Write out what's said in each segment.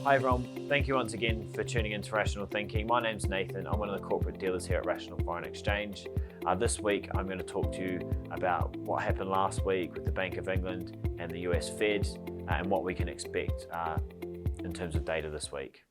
Hi everyone, thank you once again for tuning into Rational Thinking. My name's Nathan, I'm one of the corporate dealers here at Rational Foreign Exchange. This week I'm going to talk to you about what happened last week with the Bank of England and the US Fed and what we can expect in terms of data this week.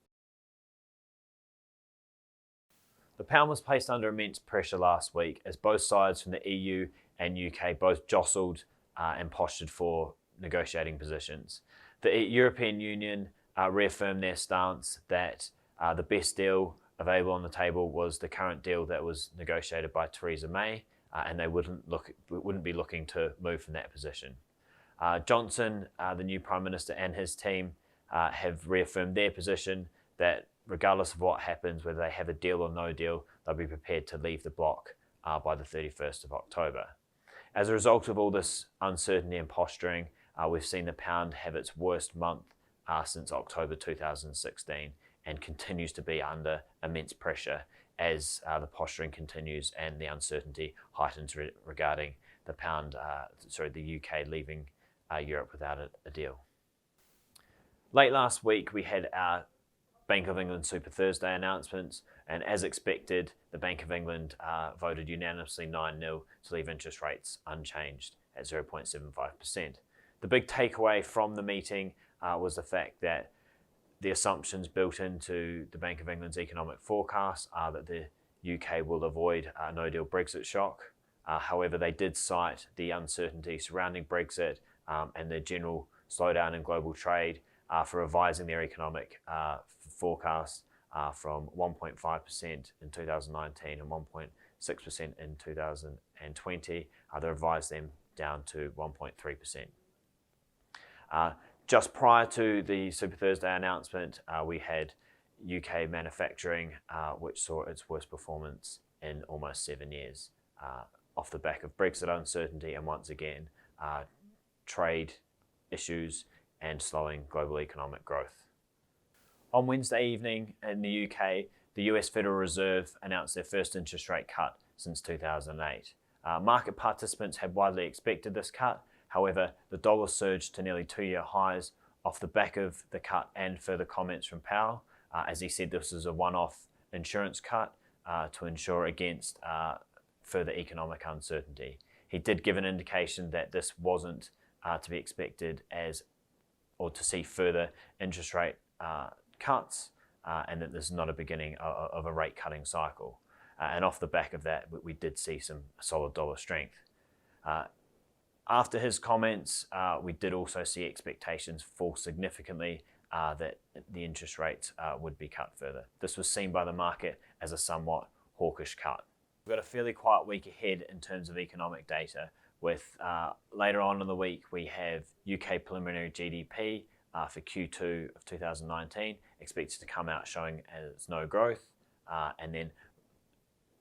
The pound was placed under immense pressure last week as both sides from the EU and UK both jostled and postured for negotiating positions. The European Union reaffirmed their stance that the best deal available on the table was the current deal that was negotiated by Theresa May, and they wouldn't be looking to move from that position. Johnson, the new Prime Minister, and his team have reaffirmed their position that regardless of what happens, whether they have a deal or no deal, they'll be prepared to leave the bloc by the 31st of October. As a result of all this uncertainty and posturing, we've seen the pound have its worst month since October 2016 and continues to be under immense pressure as the posturing continues and the uncertainty heightens regarding the UK leaving Europe without a deal. Late last week, we had our Bank of England Super Thursday announcements, and as expected, the Bank of England voted unanimously 9-0 to leave interest rates unchanged at 0.75%. The big takeaway from the meeting was the fact that the assumptions built into the Bank of England's economic forecast are that the UK will avoid a no-deal Brexit shock. However, they did cite the uncertainty surrounding Brexit and the general slowdown in global trade for revising their economic forecast from 1.5% in 2019 and 1.6% in 2020. They revised them down to 1.3%. Just prior to the Super Thursday announcement, we had UK manufacturing, which saw its worst performance in almost 7 years, off the back of Brexit uncertainty and once again, trade issues and slowing global economic growth. On Wednesday evening in the UK, the US Federal Reserve announced their first interest rate cut since 2008. Market participants had widely expected this cut. However, the dollar surged to nearly 2-year highs off the back of the cut and further comments from Powell. As he said, this is a one-off insurance cut to ensure against further economic uncertainty. He did give an indication that this wasn't to be expected or to see further interest rate cuts, and that this is not a beginning of a rate cutting cycle. And off the back of that, we did see some solid dollar strength. After his comments, we did also see expectations fall significantly that the interest rates would be cut further. This was seen by the market as a somewhat hawkish cut. We've got a fairly quiet week ahead in terms of economic data, with later on in the week we have UK preliminary GDP for Q2 of 2019 expected to come out showing as no growth, and then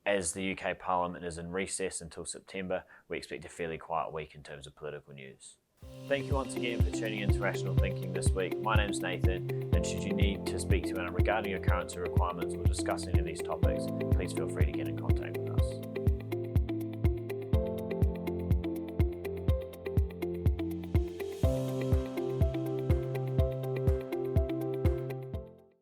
as the UK Parliament is in recess until September, we expect a fairly quiet week in terms of political news. Thank you once again for tuning in to Rational Thinking this week. My name's Nathan, and should you need to speak to anyone regarding your currency requirements or discuss any of these topics, please feel free to get in contact.